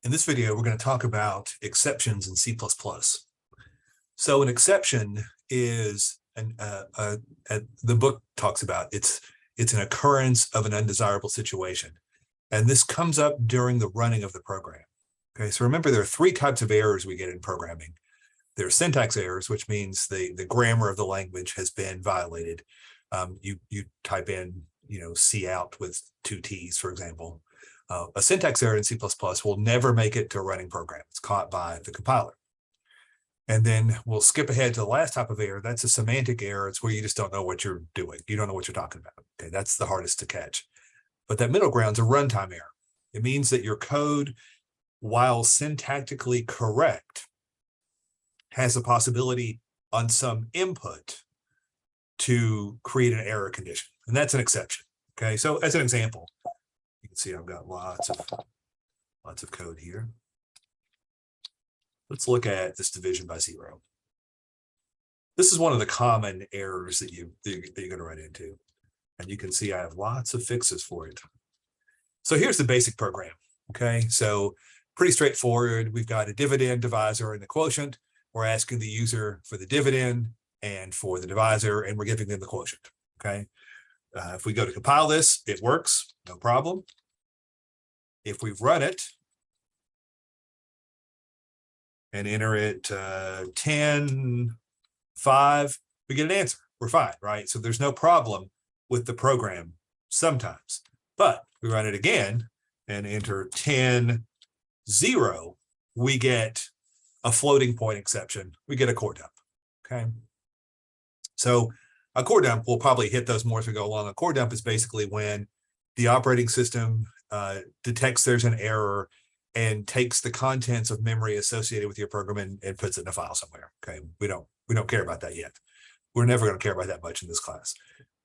In this video, we're going to talk about exceptions in C++. So an exception is, the book talks about, it's an occurrence of an undesirable situation. And this comes up during the running of the program. Okay, so remember there are three types of errors we get in programming. There are syntax errors, which means the grammar of the language has been violated. You type in, C out with two T's, for example. A syntax error in C++ will never make it to a running program. It's caught by the compiler. And then we'll skip ahead to the last type of error. That's a semantic error. It's where you just don't know what you're doing. You don't know what you're talking about. Okay, that's the hardest to catch. But that middle ground's a runtime error. It means that your code, while syntactically correct, has the possibility on some input to create an error condition. And that's an exception. Okay, so as an example, you can see I've got lots of code here. Let's look at this division by zero. This is one of the common errors that you're going to run into. And you can see I have lots of fixes for it. So here's the basic program. Okay, so pretty straightforward. We've got a dividend, divisor, and the quotient. We're asking the user for the dividend and for the divisor, and we're giving them the quotient. Okay, if we go to compile this, it works, no problem. If we run it and enter it 10, 5, we get an answer. We're fine, right? So there's no problem with the program sometimes. But we run it again and enter 10, 0, we get a floating point exception. We get a core dump. Okay. So a core dump, we'll probably hit those more as we go along. A core dump is basically when the operating system detects there's an error and takes the contents of memory associated with your program and puts it in a file somewhere. Okay. We don't care about that yet. We're never going to care about that much in this class.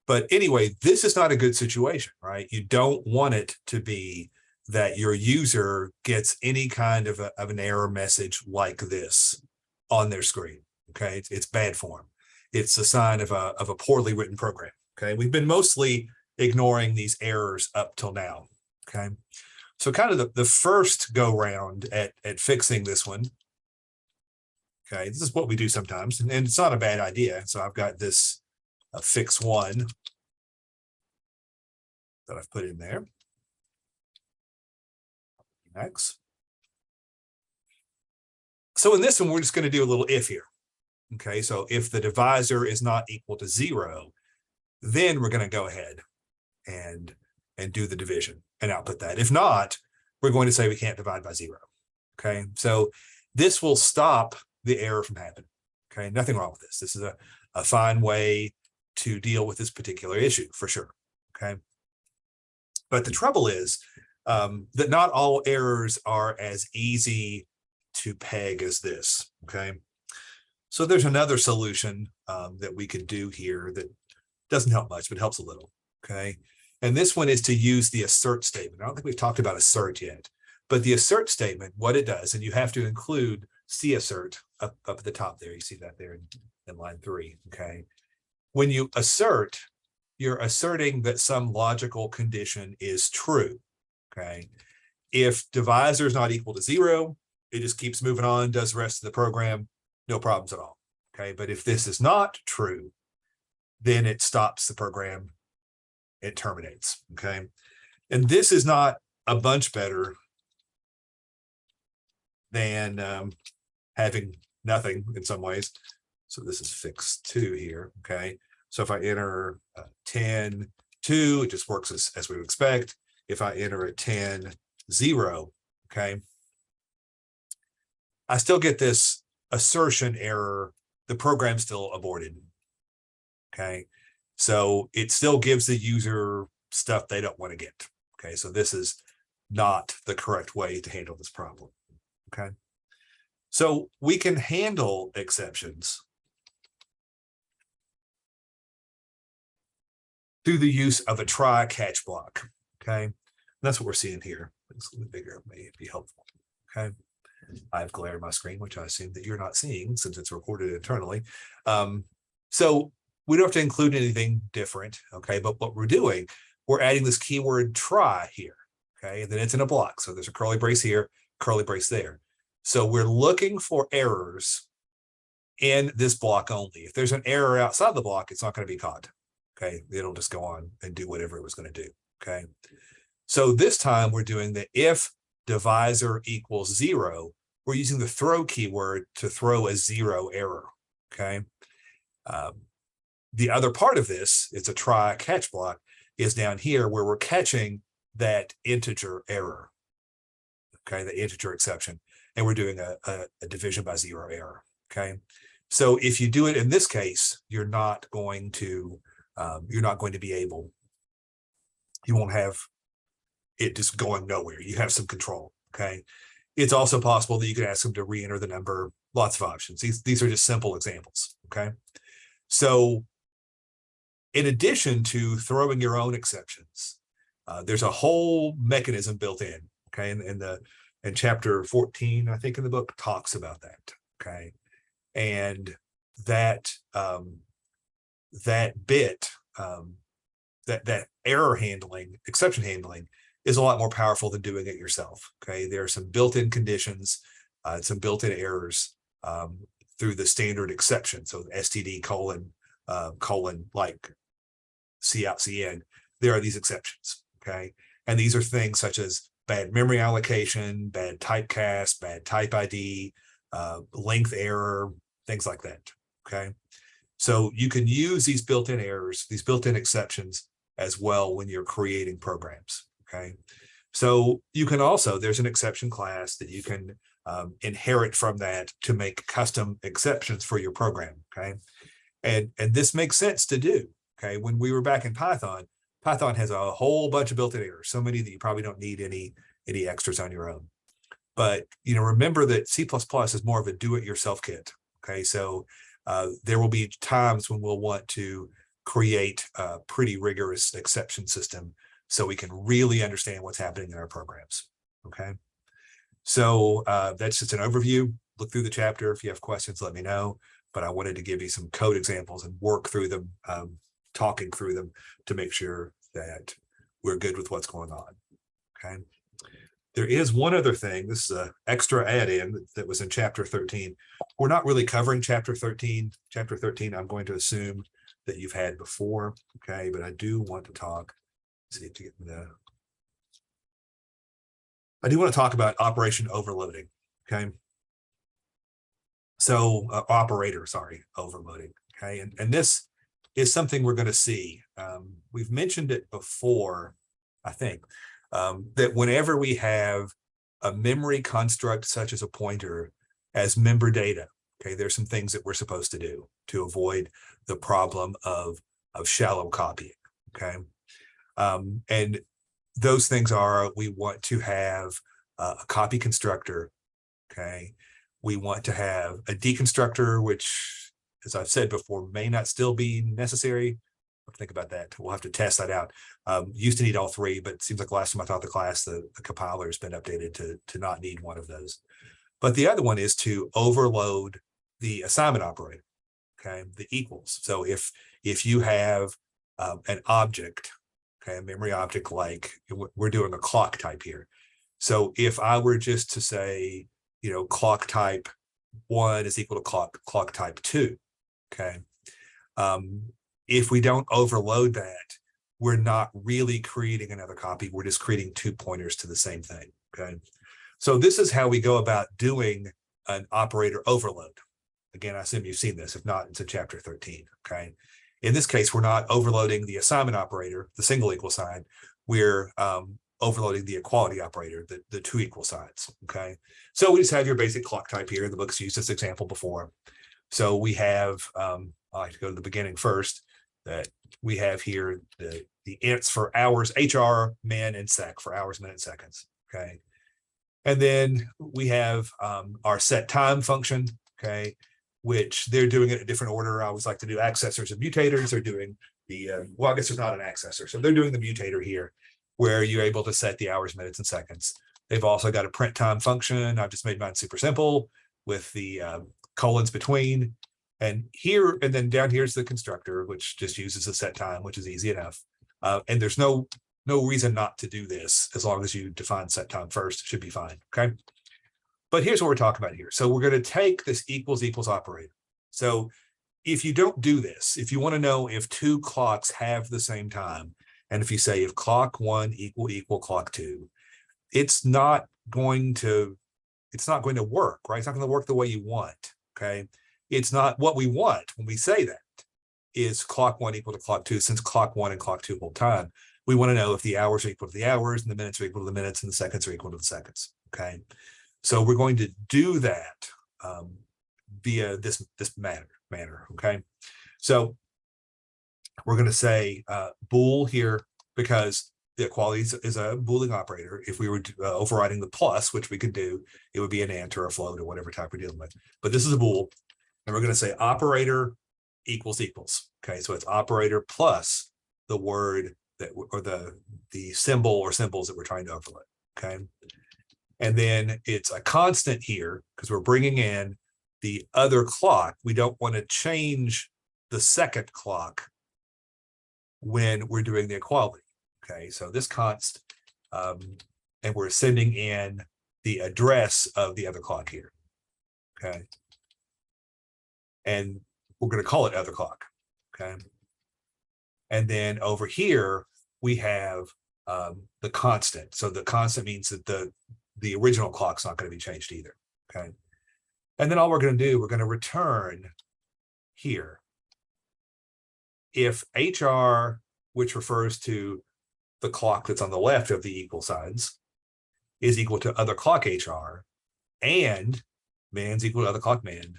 But anyway, this is not a good situation, right? You don't want it to be that your user gets any kind of an error message like this on their screen. Okay, it's bad form. It's a sign of a poorly written program. Okay, we've been mostly ignoring these errors up till now. Okay, so kind of the first go round at fixing this one. Okay, this is what we do sometimes, and it's not a bad idea. So I've got this fix one that I've put in there. Next. So in this one, we're just going to do a little if here. Okay, so if the divisor is not equal to 0, then we're going to go ahead and do the division and output that. If not, we're going to say we can't divide by 0. Okay, so this will stop the error from happening. Okay, nothing wrong with this. This is a fine way to deal with this particular issue for sure. Okay, but the trouble is that not all errors are as easy to peg as this. Okay, so there's another solution that we could do here that doesn't help much, but helps a little. Okay, and this one is to use the assert statement. I don't think we've talked about assert yet, but the assert statement, what it does, and you have to include CAssert up at the top there. You see that there in line 3. Okay, when you assert, you're asserting that some logical condition is true. Okay, if divisor is not equal to 0, it just keeps moving on, does the rest of the program, no problems at all. Okay, but if this is not true, then it stops the program, it terminates. Okay, and this is not a bunch better than having nothing in some ways. So this is fix 2 here. Okay, so if I enter 10, 2, it just works as we would expect. If I enter a 10, 0, okay, I still get this assertion error. The program's still aborted. Okay, so it still gives the user stuff they don't want to get. Okay, so this is not the correct way to handle this problem. Okay, so we can handle exceptions through the use of a try catch block. Okay, that's what we're seeing here. It's a little bigger, may be helpful. Okay, I have glare on my screen, which I assume that you're not seeing since it's recorded internally. So we don't have to include anything different. Okay, but what we're doing, we're adding this keyword try here. Okay, and then it's in a block. So there's a curly brace here. curly brace there. So we're looking for errors in this block only. If there's an error outside the block, it's not going to be caught. Okay, it'll just go on and do whatever it was going to do. Okay, so this time we're doing the if divisor equals 0. We're using the throw keyword to throw a 0 error. Okay, the other part of this, it's a try catch block, is down here where we're catching that integer error. Okay, the integer exception, and we're doing a division by 0 error. Okay, so if you do it in this case, you're not going to be able, you won't have it just going nowhere. You have some control. Okay, it's also possible that you could ask them to re-enter the number. Lots of options. These are just simple examples. Okay, so in addition to throwing your own exceptions, there's a whole mechanism built in. Okay, in chapter 14, I think in the book, talks about that. Okay, and that that error handling, exception handling, is a lot more powerful than doing it yourself. Okay, there are some built-in conditions, some built-in errors through the standard exception. So STD : like C out CN, there are these exceptions. Okay, and these are things such as bad memory allocation, bad typecast, bad type ID, length error, things like that. Okay, so you can use these built-in errors, these built-in exceptions as well when you're creating programs. Okay, so you can also, there's an exception class that you can inherit from that to make custom exceptions for your program. Okay, and this makes sense to do. Okay, when we were back in Python has a whole bunch of built-in errors, so many that you probably don't need any extras on your own. But remember that C++ is more of a do-it-yourself kit. Okay, so there will be times when we'll want to create a pretty rigorous exception system so we can really understand what's happening in our programs. Okay, so that's just an overview. Look through the chapter. If you have questions, let me know. But I wanted to give you some code examples and work through them, talking through them to make sure that we're good with what's going on. Okay. There is one other thing. This is an extra add-in that was in chapter 13. We're not really covering chapter 13. Chapter 13, I'm going to assume that you've had before. Okay, but I do want to talk. Let's see, I do want to talk about operation overloading. Okay. So overloading. Okay, and this is something we're going to see. We've mentioned it before, I think, that whenever we have a memory construct such as a pointer as member data, okay, there's some things that we're supposed to do to avoid the problem of shallow copying. Okay, and those things are, we want to have a copy constructor. Okay, we want to have a deconstructor, which, as I've said before, may not still be necessary. Think about that. We'll have to test that out. Used to need all three, but it seems like the last time I taught the class, the compiler has been updated to not need one of those. But the other one is to overload the assignment operator, okay, the equals. So if you have an object, okay, a memory object, like we're doing a clock type here. So if I were just to say, clock type 1 is equal to clock type 2, okay, if we don't overload that, we're not really creating another copy. We're just creating two pointers to the same thing. Okay, so this is how we go about doing an operator overload. Again, I assume you've seen this. If not, it's in chapter 13. Okay, in this case, we're not overloading the assignment operator, the single equal sign. We're overloading the equality operator, the two equal signs. Okay, so we just have your basic clock type here. The book's used this example before. So we have, I like to go to the beginning first, that we have here the ints for hours, HR, min, and sec for hours, minutes, seconds. Okay, and then we have our set time function. Okay, which they're doing it in a different order. I always like to do accessors and mutators. They're doing the well, I guess there's not an accessor, so they're doing the mutator here, where you're able to set the hours, minutes, and seconds. They've also got a print time function. I've just made mine super simple with the colons between. And here, and then down here's the constructor, which just uses a set time, which is easy enough. And there's no reason not to do this as long as you define set time first. It should be fine. Okay. But here's what we're talking about here. So we're going to take this equals operator. So if you don't do this, if you want to know if two clocks have the same time, and if you say if clock 1 equal clock 2, it's not going to work, right? It's not going to work the way you want. Okay. It's not what we want when we say that is clock 1 equal to clock 2. Since clock 1 and clock 2 hold time, we want to know if the hours are equal to the hours and the minutes are equal to the minutes and the seconds are equal to the seconds. Okay. So we're going to do that via this manner. Okay. So we're going to say bool here because the equality is a boolean operator. If we were overriding the plus, which we could do, it would be an ant or a float or whatever type we're dealing with. But this is a bool, and we're going to say operator equals. Okay, so it's operator plus the word that, or the symbol or symbols that we're trying to overlay. Okay, and then it's a constant here because we're bringing in the other clock. We don't want to change the second clock when we're doing the equality. Okay, so this const, and we're sending in the address of the other clock here. Okay, and we're going to call it other clock. Okay, and then over here we have the constant. So the constant means that the original clock's not going to be changed either. Okay, and then all we're going to do, we're going to return here if HR, which refers to the clock that's on the left of the equal signs, is equal to other clock HR, and man's equal to other clock man,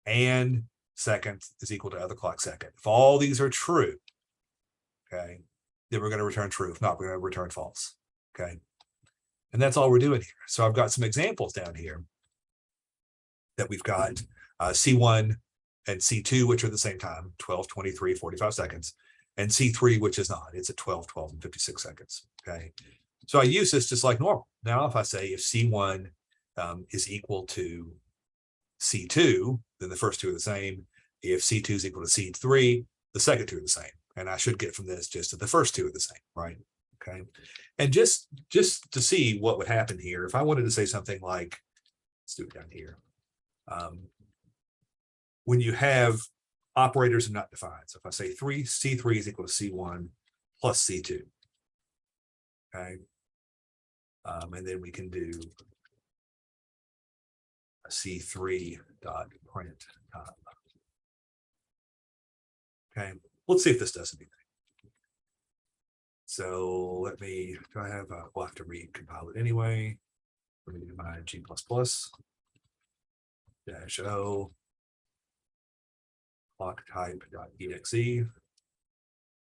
and second is equal to other clock second. If all these are true, okay, then we're going to return true. If not, we're going to return false. Okay, and that's all we're doing here. So I've got some examples down here that we've got C1 and C2, which are the same time, 12, 23, 45 seconds. And C3, which is not, it's at 12, 12, and 56 seconds. Okay. So I use this just like normal. Now, if I say if C1 is equal to C2, then the first two are the same. If C2 is equal to C3, the second two are the same. And I should get from this just that the first two are the same, right? Okay. And just to see what would happen here, if I wanted to say something like, let's do it down here. When you have operators are not defined. So if I say C3 is equal to C1 plus C2. Okay. And then we can do a C3 dot print time. Okay. Let's see if this does anything. So let me, we'll have to recompile it anyway. Let me do my G++ -O clock type.exe.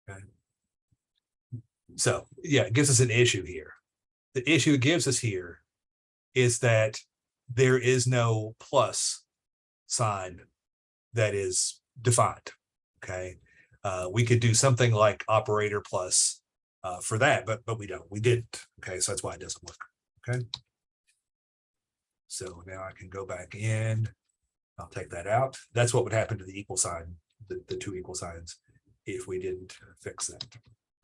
Okay. So yeah, it gives us an issue here. The issue it gives us here is that there is no plus sign that is defined. Okay. We could do something like operator plus for that, but we don't. We didn't. Okay, so that's why it doesn't work. Okay. So now I can go back in. I'll take that out. That's what would happen to the equal sign, the two equal signs, if we didn't fix that.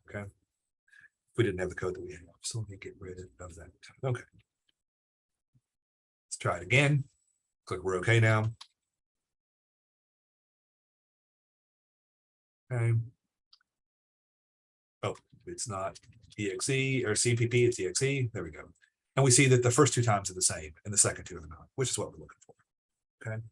Okay. If we didn't have the code that we have. So let me get rid of that. Okay. Let's try it again. Click we're okay now. Okay. Oh, it's not exe or CPP, it's exe. There we go. And we see that the first two times are the same and the second two are not, which is what we're looking for. Okay.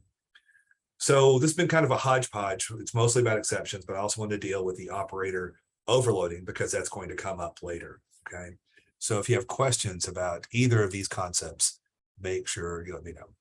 So this has been kind of a hodgepodge. It's mostly about exceptions, but I also wanted to deal with the operator overloading because that's going to come up later. Okay. So if you have questions about either of these concepts, make sure you let me know.